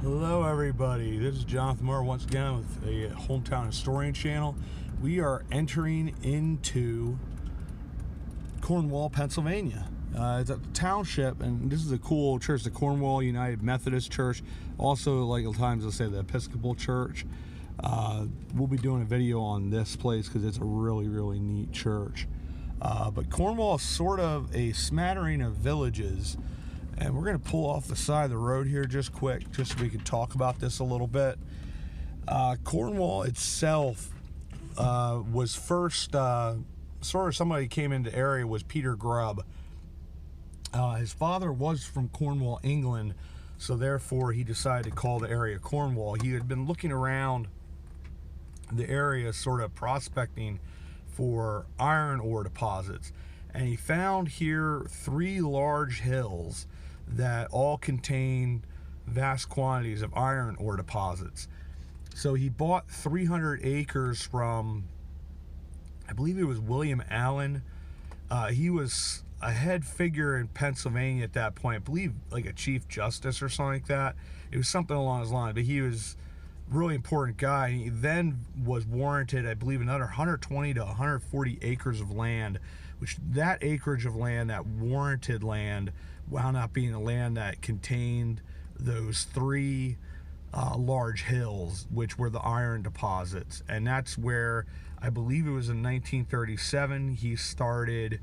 Hello everybody, this is Jonathan Moore once again with the Hometown Historian channel. We are entering into Cornwall, Pennsylvania. It's a township, and this is a cool church, the Cornwall United Methodist Church. Also, like at times they'll say the Episcopal Church. We'll be doing a video on this place because it's a really neat church. But Cornwall is sort of a smattering of villages. And we're going to pull off the side of the road here just quick, just so we can talk about this a little bit. Cornwall itself was first, sort of somebody came into the area was Peter Grubb. His father was from Cornwall, England, so therefore he decided to call the area Cornwall. He had been looking around the area, sort of prospecting for iron ore deposits. And he found here 3 large hills that all contain vast quantities of iron ore deposits. So he bought 300 acres from, I believe it was William Allen. He was a head figure in Pennsylvania at that point. I believe like a chief justice or something like that. It was something along those lines, but he was a really important guy. He then was warranted, I believe, another 120 to 140 acres of land, which that acreage of land, that warranted land, wound up being the land that contained those 3 large hills, which were the iron deposits. And that's where, I believe it was in 1937, he started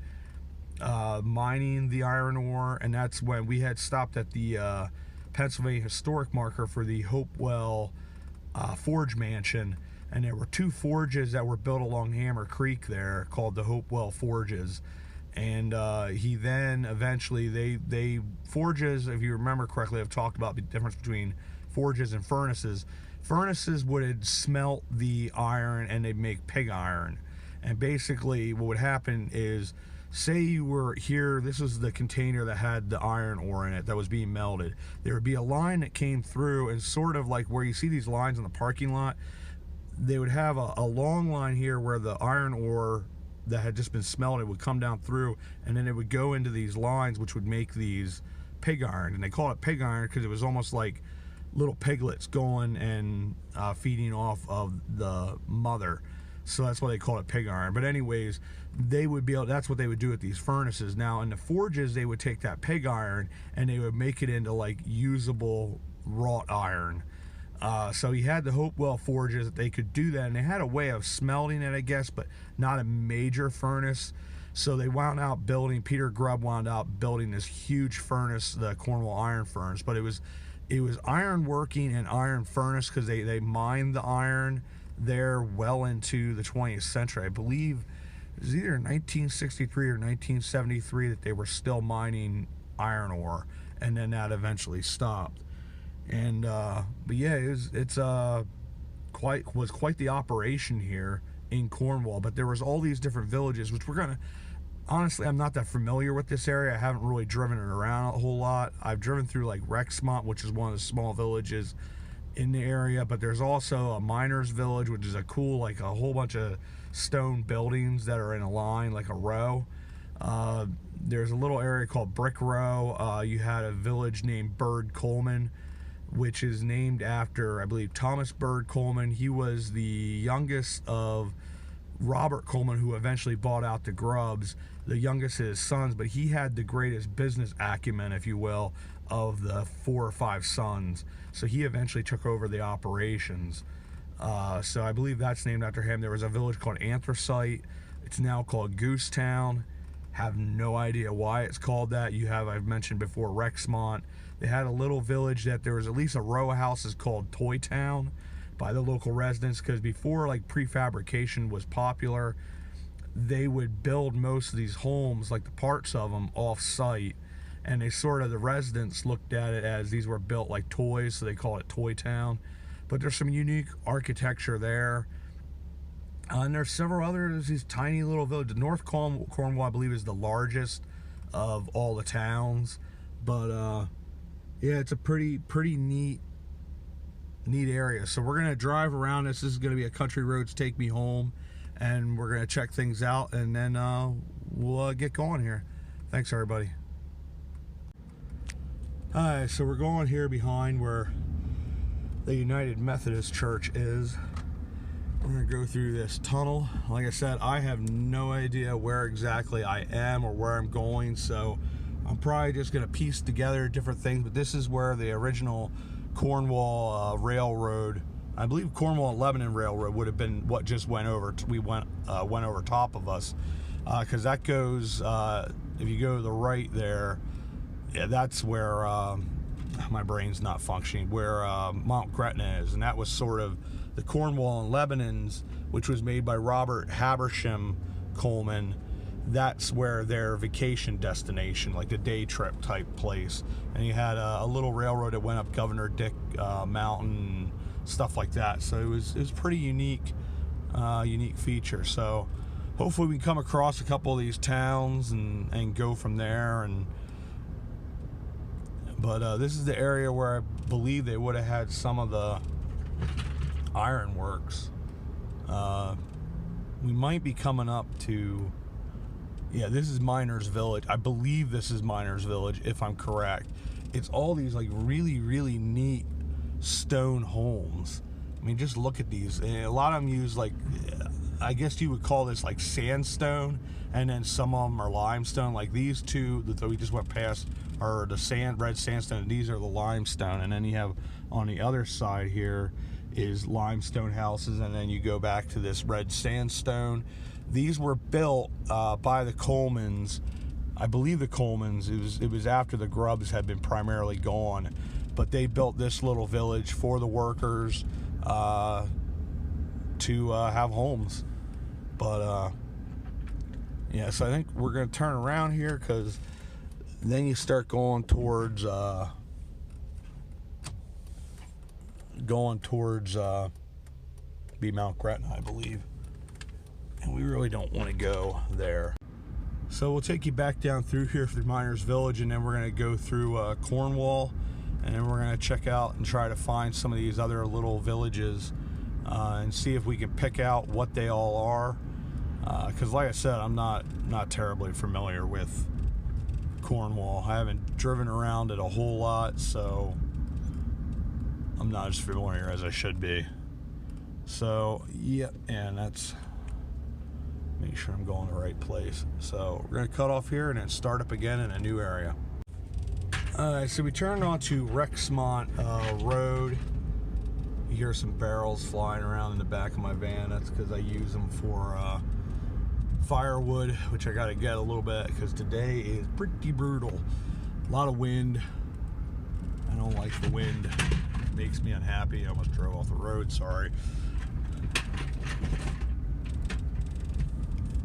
mining the iron ore, and that's when we had stopped at the Pennsylvania historic marker for the Hopewell Forge mansion, and there were 2 forges that were built along Hammer Creek there called the Hopewell Forges. And he then eventually, they forges, if you remember correctly, I've talked about the difference between forges and furnaces. Furnaces would smelt the iron and they'd make pig iron. And basically what would happen is, say you were here, this was the container that had the iron ore in it that was being melted. There would be a line that came through, and sort of like where you see these lines in the parking lot, they would have a long line here where the iron ore that had just been smelted would come down through, and then it would go into these lines which would make these pig iron. And they call it pig iron because it was almost like little piglets going and feeding off of the mother. So that's why they call it pig iron. But anyways, they would be able, that's what they would do at these furnaces. Now in the forges, they would take that pig iron and they would make it into like usable wrought iron. So he had the Hopewell Forges that they could do that, and they had a way of smelting it, I guess, but not a major furnace. So they wound out building, Peter Grubb wound out building this huge furnace, the Cornwall Iron Furnace. But it was iron working and iron furnace because they mined the iron there well into the 20th century. I believe it was either 1963 or 1973 that they were still mining iron ore, and then that eventually stopped. And but yeah, it's quite the operation here in Cornwall. But there was all these different villages, which we're gonna, honestly, I'm not that familiar with this area. I haven't really driven it around a whole lot. I've driven through like Rexmont, which is one of the small villages in the area, but there's also a miners village, which is a cool, like a whole bunch of stone buildings that are in a line, like a row. There's a little area called Brick Row. You had a village named Bird Coleman, which is named after, I believe, Thomas Bird Coleman. He was the youngest of Robert Coleman, who eventually bought out the Grubbs, the youngest of his sons, but he had the greatest business acumen, if you will, of the 4 or 5 sons. So he eventually took over the operations. So I believe that's named after him. There was a village called Anthracite. It's now called Goosetown. Have no idea why it's called that. You have, I've mentioned before, Rexmont. They had a little village that there was at least a row of houses called Toy Town by the local residents, because before like prefabrication was popular, they would build most of these homes, like the parts of them, off-site, and they sort of, the residents looked at it as these were built like toys, so they called it Toy Town. But there's some unique architecture there. And there's several others, these tiny little villages. North Cornwall, I believe, is the largest of all the towns. But yeah, it's a pretty neat area. So we're gonna drive around this. This is gonna be a country roads take me home, and we're gonna check things out, and then we'll get going here. Thanks, everybody. Alright, so we're going here behind where the United Methodist Church is. We're going to go through this tunnel. Like I said, I have no idea where exactly I am or where I'm going, so I'm probably just going to piece together different things, but this is where the original Cornwall Railroad, I believe Cornwall and Lebanon Railroad would have been what just went over over top of us, because that goes, if you go to the right there, yeah, that's where my brain's not functioning, where Mount Gretna is, and that was sort of the Cornwall and Lebanon's, which was made by Robert Habersham Coleman. That's where their vacation destination, like the day trip type place. And you had a little railroad that went up Governor Dick Mountain, stuff like that. So it was pretty unique feature. So hopefully we can come across a couple of these towns and go from there. But this is the area where I believe they would have had some of the ironworks. We might be coming up to, yeah, this is Miners Village. I believe this is Miners Village, if I'm correct. It's all these like really, really neat stone homes. I mean, just look at these. And a lot of them use, like, I guess you would call this like sandstone, and then some of them are limestone. Like these two that we just went past are the red sandstone, and these are the limestone. And then you have on the other side here is limestone houses, and then you go back to this red sandstone. These were built by the Colemans. I believe the Colemans, it was after the Grubbs had been primarily gone, but they built this little village for the workers to have homes. But yeah, so I think we're going to turn around here, because then you start going towards be Mount Gretna, I believe, and we really don't want to go there. So we'll take you back down through here through Miners Village, and then we're going to go through Cornwall, and then we're going to check out and try to find some of these other little villages and see if we can pick out what they all are, because like I said, I'm not terribly familiar with Cornwall. I haven't driven around it a whole lot, so I'm not as familiar as I should be. So yeah, and that's, make sure I'm going the right place. So we're going to cut off here and then start up again in a new area. Alright, so we turned onto Rexmont Road. You hear some barrels flying around in the back of my van. That's because I use them for firewood, which I got to get a little bit because today is pretty brutal. A lot of wind. I don't like the wind. It makes me unhappy. I almost drove off the road, sorry.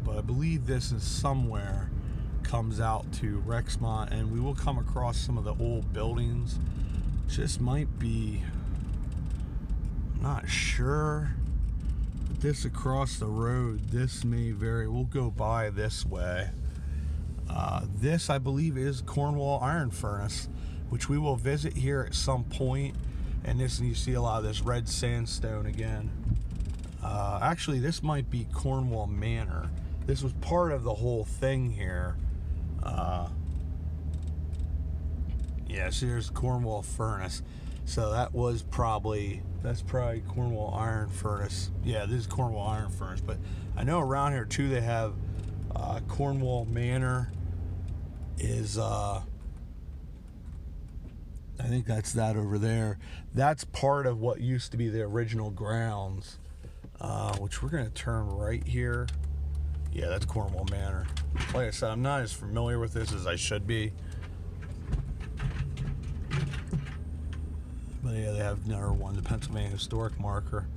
But I believe this is somewhere comes out to Rexmont, and we will come across some of the old buildings. Just might be, I'm not sure, but this across the road, this may vary. We'll go by this way. This, I believe, is Cornwall Iron Furnace, which we will visit here at some point. And this, you see a lot of this red sandstone again. Actually, this might be Cornwall Manor. This was part of the whole thing here. Yeah, so there's Cornwall Furnace. So that's probably Cornwall Iron Furnace. Yeah, this is Cornwall Iron Furnace. But I know around here too they have Cornwall Manor is, I think that's that over there. That's part of what used to be the original grounds, which we're going to turn right here. Yeah, that's Cornwall Manor. Like I said, I'm not as familiar with this as I should be. But yeah, they have another one, the Pennsylvania Historic Marker.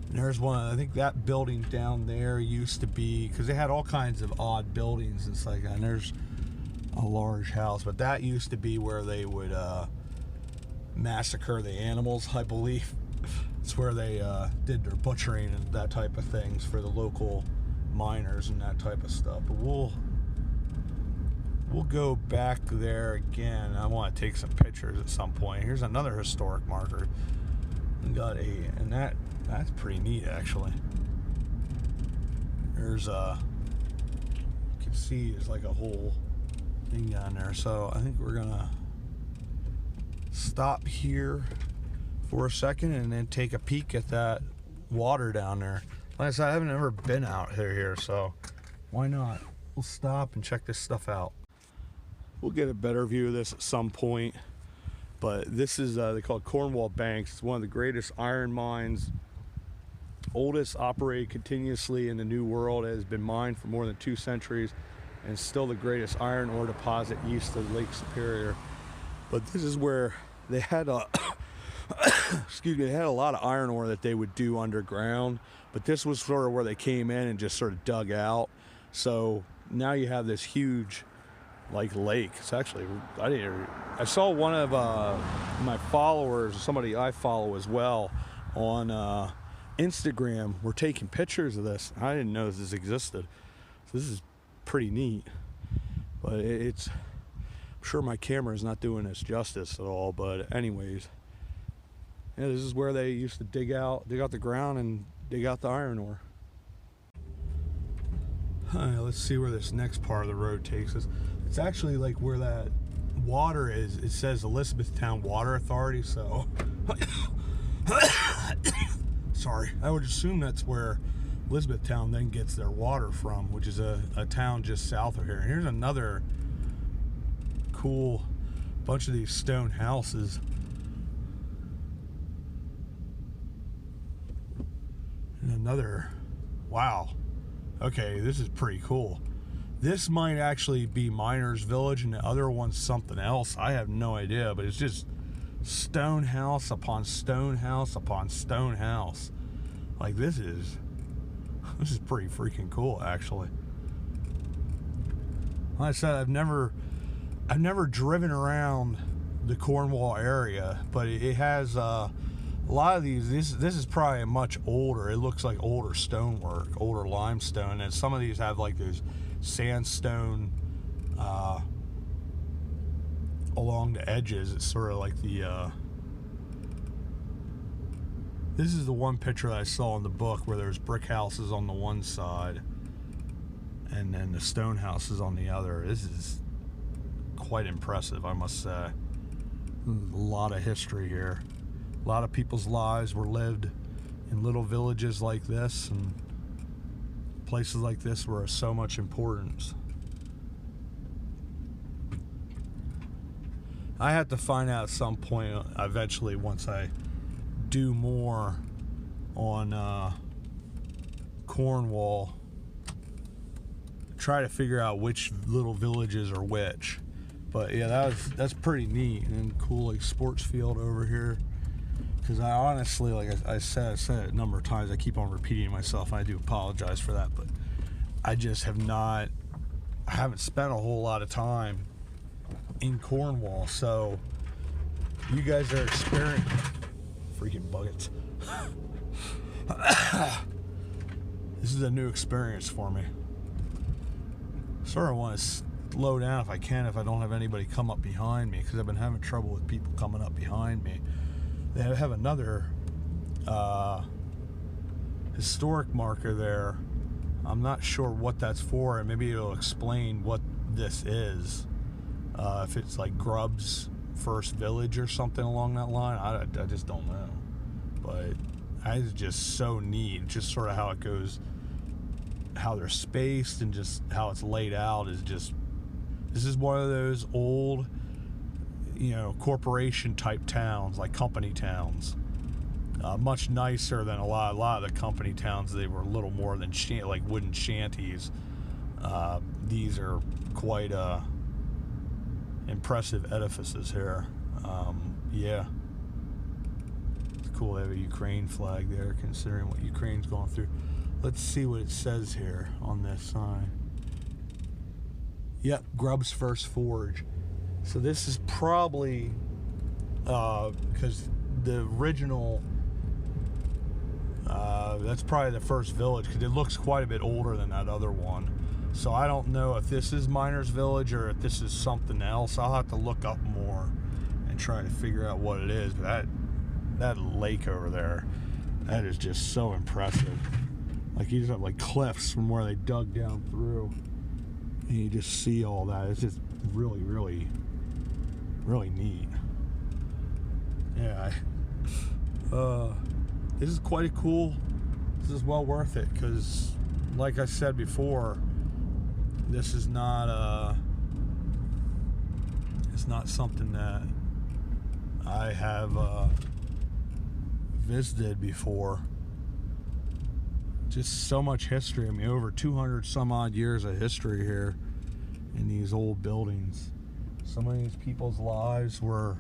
And there's one, I think that building down there used to be, because they had all kinds of odd buildings and stuff like that. And there's a large house, but that used to be where they would massacre the animals, I believe. It's where they did their butchering and that type of things for the local miners and that type of stuff. But we'll go back there again. I want to take some pictures at some point. Here's another historic marker. We got and that's pretty neat actually. There's you can see there's like a whole thing down there. So I think we're gonna stop here for a second and then take a peek at that water down there. Like I said, I haven't ever been out here, so why not? We'll stop and check this stuff out. We'll get a better view of this at some point, but this is, they call it Cornwall Banks. It's one of the greatest iron mines, oldest operated continuously in the New World. It has been mined for more than 2 centuries and still the greatest iron ore deposit east of Lake Superior. But this is where they had a excuse me, they had a lot of iron ore that they would do underground, but this was sort of where they came in and just sort of dug out. So now you have this huge like lake. It's actually, I saw one of my followers, somebody I follow as well, on Instagram, were taking pictures of this. I didn't know this existed. So this is pretty neat, but it's, I'm sure my camera is not doing this justice at all, but anyways, yeah, this is where they used to dig out the ground and dig out the iron ore. Let's see where this next part of the road takes us. It's actually like where that water is. It says Elizabethtown Water Authority, so sorry, I would assume that's where Elizabethtown then gets their water from, which is a town just south of here. And here's another cool bunch of these stone houses. And another, wow, okay, this is pretty cool. This might actually be Miners Village and the other one's something else. I have no idea, but it's just stone house upon stone house upon stone house. Like this is pretty freaking cool, actually. Like I said, I've never driven around the Cornwall area, but it has a lot of these. This is probably much older. It looks like older stonework, older limestone, and some of these have like those sandstone along the edges. It's sort of like the this is the one picture that I saw in the book where there's brick houses on the one side and then the stone houses on the other. This is quite impressive, I must say. A lot of history here. A lot of people's lives were lived in little villages like this, and places like this were of so much importance. I have to find out at some point, eventually, once I do more on Cornwall, try to figure out which little villages are which. But yeah, that's pretty neat and cool. Like sports field over here. Because I honestly, like I said it a number of times, I keep on repeating myself, and I do apologize for that, but I just I haven't spent a whole lot of time in Cornwall, so you guys are experiencing freaking buckets. This is a new experience for me. Sort of want to slow down if I can, if I don't have anybody come up behind me, because I've been having trouble with people coming up behind me. They have another historic marker there. I'm not sure what that's for, and maybe it'll explain what this is. If it's like Grubb's first village or something along that line, I just don't know. But it's just so neat, just sort of how it goes, how they're spaced, and just how it's laid out is just, this is one of those old, you know, corporation type towns, like company towns. Much nicer than a lot of the company towns. They were a little more than like wooden shanties. These are quite impressive edifices here. Yeah, it's cool. They have a Ukraine flag there, considering what Ukraine's going through. Let's see what it says here on this sign. Yep, Grubb's First Forge. So this is probably because the original, that's probably the first village, because it looks quite a bit older than that other one. So I don't know if this is Miners Village or if this is something else. I'll have to look up more and try to figure out what it is. But that lake over there, that is just so impressive. Like you just have like cliffs from where they dug down through, and you just see all that. It's just really, really, really neat. Yeah, This is quite cool. This is well worth it because, like I said before, this is not it's not something that I have visited before. Just so much history. I mean, over 200 some odd years of history here in these old buildings. Some of these people's lives were,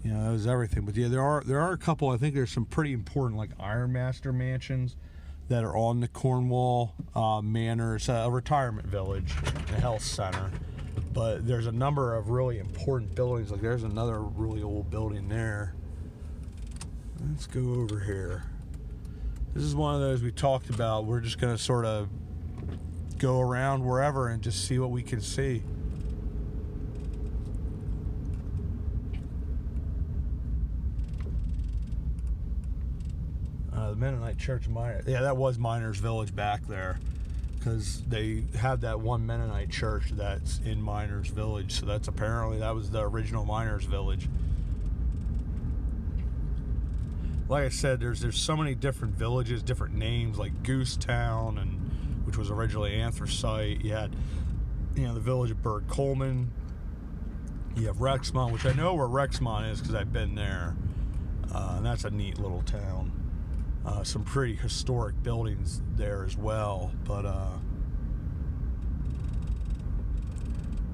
you know, it was everything. But yeah, there are a couple. I think there's some pretty important, like Ironmaster mansions that are on the Cornwall Manor. It's a retirement village, a health center. But there's a number of really important buildings. Like there's another really old building there. Let's go over here. This is one of those we talked about. We're just going to sort of go around wherever and just see what we can see. The Mennonite Church Minor. Yeah, that was Miners Village back there, because they had that one Mennonite church that's in Miners Village. So that's apparently that was the original Miners Village. Like I said, there's so many different villages, different names, like Goose Town, and which was originally Anthracite. You had, you know, the village of Burg Coleman. You have Rexmont, which I know where Rexmont is because I've been there. And that's a neat little town. Some pretty historic buildings there as well. But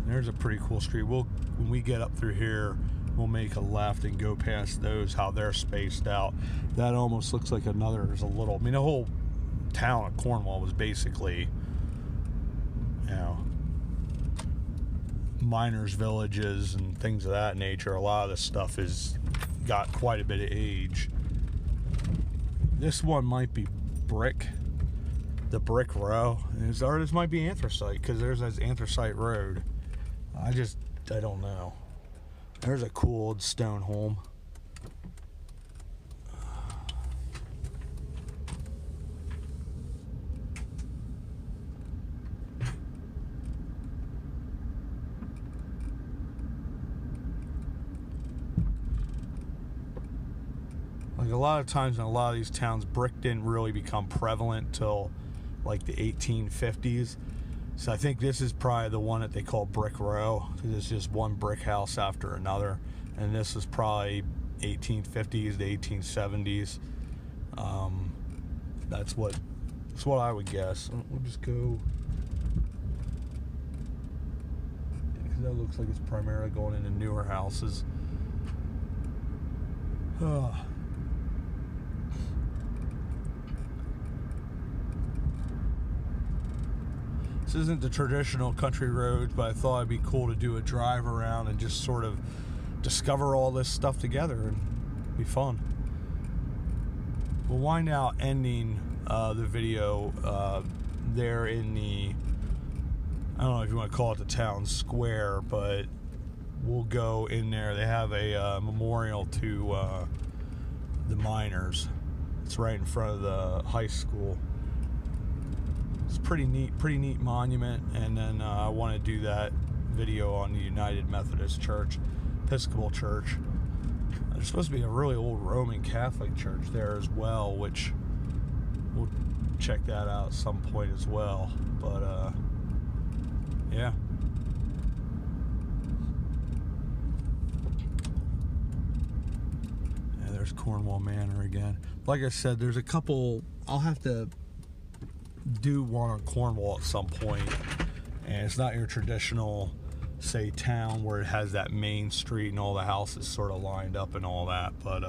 there's a pretty cool street. When we get up through here, we'll make a left and go past those, how they're spaced out. That almost looks like there's a little, I mean, the whole town of Cornwall was basically, you know, miners' villages and things of that nature. A lot of this stuff has got quite a bit of age. This one might be brick, the brick row, or this might be anthracite, because there's this Anthracite Road. I don't know. There's a cool old stone home. Like a lot of times in a lot of these towns, brick didn't really become prevalent till like the 1850s. So I think this is probably the one that they call Brick Row, because it's just one brick house after another. And this is probably 1850s to 1870s. That's what I would guess. We'll just go. Because that looks like it's primarily going into newer houses. This isn't the traditional country roads, but I thought it'd be cool to do a drive around and just sort of discover all this stuff together and be fun. We'll wind out ending the video there in the, I don't know if you want to call it the town square, but we'll go in there. They have a memorial to the miners. It's right in front of the high school. It's pretty neat monument. And then I want to do that video on the United Methodist Church, Episcopal Church. There's supposed to be a really old Roman Catholic church there as well, which we'll check that out at some point as well. But yeah. Yeah, there's Cornwall Manor again. Like I said, there's a couple. I'll have to do one on Cornwall at some point, and it's not your traditional, say, town where it has that main street and all the houses sort of lined up and all that, but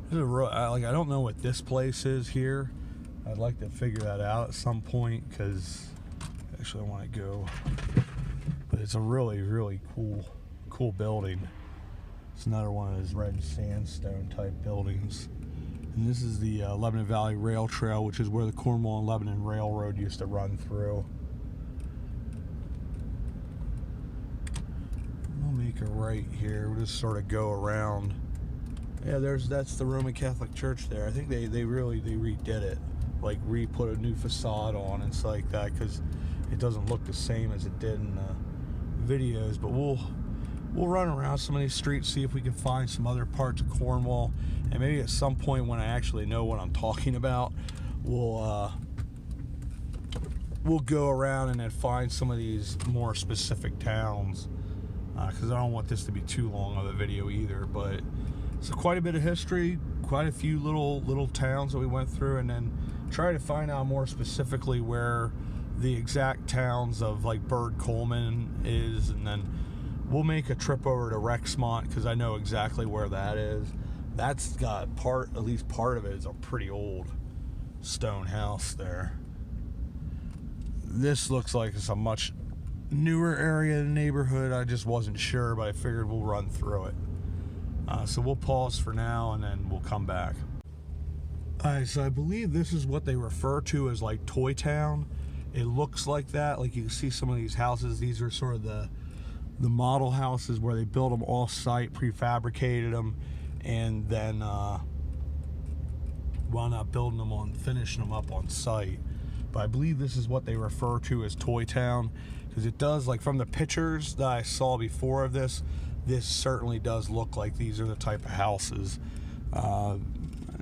this is a real, I don't know what this place is here. I'd like to figure that out at some point, because actually I want to go. But it's a really cool building. It's another one of those red sandstone type buildings. And this is the Lebanon Valley Rail Trail, which is where the Cornwall and Lebanon Railroad used to run through. We'll make a right here. We'll just sort of go around. Yeah, that's the Roman Catholic Church there. I think they redid it. like re-put a new facade on and stuff like that, because it doesn't look the same as it did in the videos. But we'll run around some of these streets, see if we can find some other parts of Cornwall, and maybe at some point when I actually know what I'm talking about, we'll go around and then find some of these more specific towns, because I don't want this to be too long of a video either. But it's quite a bit of history, quite a few little towns that we went through, and then try to find out more specifically where the exact towns of like Burd Coleman is, and then we'll make a trip over to Rexmont, because I know exactly where that is. That's got at least part of it is a pretty old stone house there. This looks like it's a much newer area in the neighborhood. I just wasn't sure, but I figured we'll run through it. So we'll pause for now, and then we'll come back. Alright, so I believe this is what they refer to as like Toy Town. It looks like that. Like you can see some of these houses. These are sort of the model houses where they build them off-site, prefabricated them, and then wound up building them finishing them up on site. But I believe this is what they refer to as Toy Town, because it does, like from the pictures that I saw before of this certainly does look like these are the type of houses.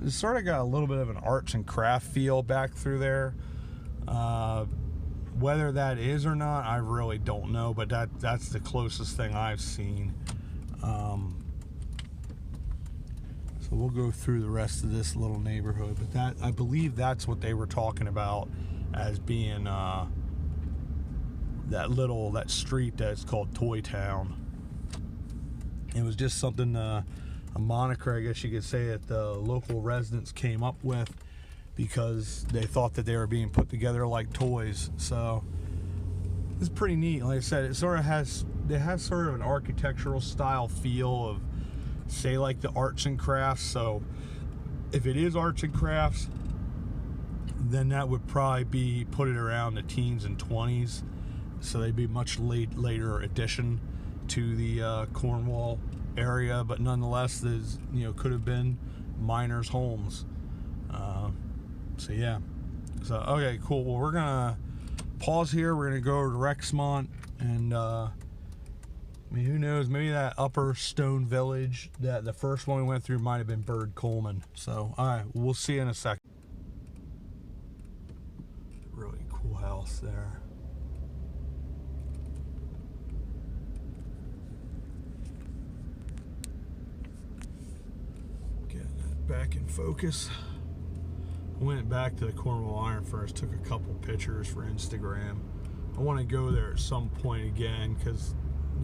It's sort of got a little bit of an arts and craft feel back through there. Whether that is or not, I really don't know, but that's the closest thing I've seen. So we'll go through the rest of this little neighborhood, but I believe that's what they were talking about as being that street that's called Toy Town. It was just something, a moniker, I guess you could say, that the local residents came up with because they thought that they were being put together like toys. So it's pretty neat. Like I said, it has sort of an architectural style feel of, say, like the arts and crafts. So if it is arts and crafts, then that would probably be put it around the teens and 20s. So they'd be much later addition to the Cornwall area, but nonetheless, there's, could have been miners' homes. So yeah. So okay, cool. Well, we're gonna pause here. We're gonna go over to Rexmont, and who knows? Maybe that upper stone village, that the first one we went through, might have been Burd Coleman. So all right, we'll see you in a second. Really cool house there. Getting that back in focus. I went back to the Cornwall Iron Furnace, took a couple pictures for Instagram. I want to go there at some point again, because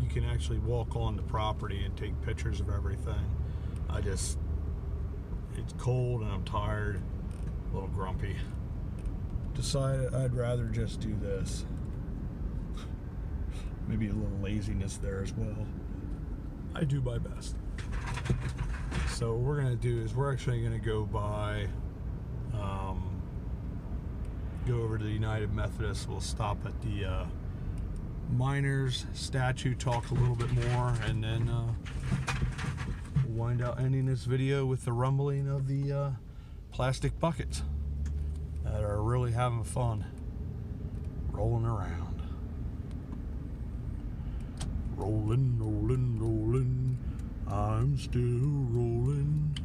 you can actually walk on the property and take pictures of everything. It's cold and I'm tired, a little grumpy. Decided I'd rather just do this. Maybe a little laziness there as well. I do my best. So what we're gonna do is we're actually gonna go over to the United Methodist. We'll stop at the miners statue, talk a little bit more, and then we'll wind out ending this video with the rumbling of the plastic buckets that are really having fun rolling around. Rolling, rolling, rolling, I'm still rolling.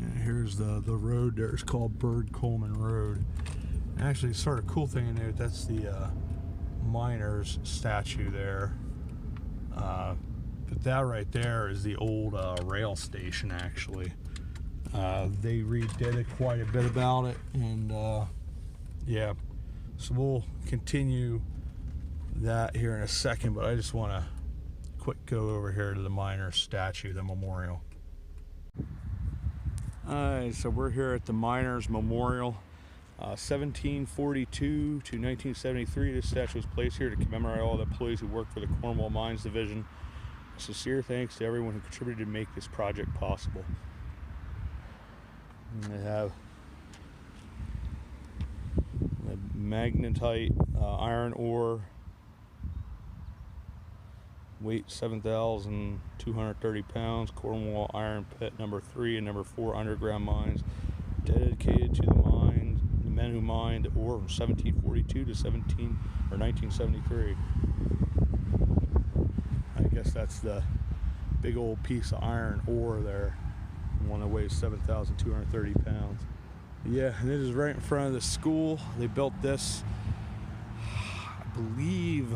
And here's the road there. It's called Burd Coleman Road. Actually, sort of cool thing in there, that's the miners statue there. But that right there is the old rail station, actually. They redid it quite a bit about it, and yeah. So we'll continue that here in a second, but I just want to quick go over here to the miners statue, the memorial. Alright, so we're here at the Miners Memorial. 1742 to 1973, this statue was placed here to commemorate all the employees who worked for the Cornwall Mines Division. Sincere thanks to everyone who contributed to make this project possible. And they have the magnetite iron ore, weight 7,230 pounds, Cornwall Iron Pit number 3 and number 4 underground mines, dedicated to the men who mined ore from 1742 to 1973. I guess that's the big old piece of iron ore there, one that weighs 7,230 pounds. Yeah, and it is right in front of the school. They built this, I believe,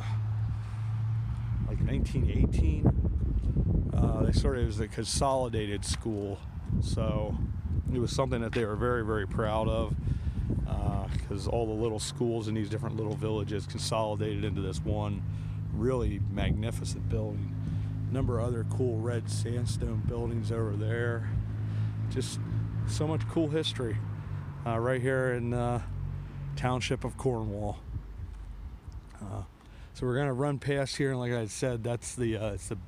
like 1918. It was a consolidated school, so it was something that they were very, very proud of, because all the little schools in these different little villages consolidated into this one really magnificent building. A number of other cool red sandstone buildings over there. Just so much cool history right here in township of Cornwall. So we're gonna run past here, and like I said, that's it's the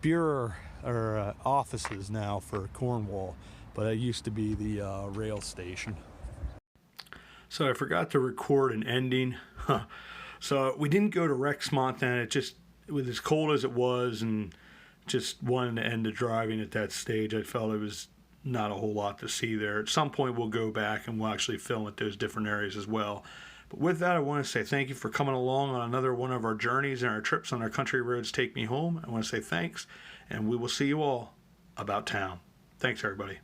bureau or offices now for Cornwall, but it used to be the rail station. So I forgot to record an ending. So we didn't go to Rexmont then. It just, with as cold as it was and just wanting to end the driving at that stage, I felt it was not a whole lot to see there. At some point we'll go back and we'll actually film at those different areas as well. But with that, I want to say thank you for coming along on another one of our journeys and our trips on our country roads Take Me Home. I want to say thanks, and we will see you all about town. Thanks, everybody.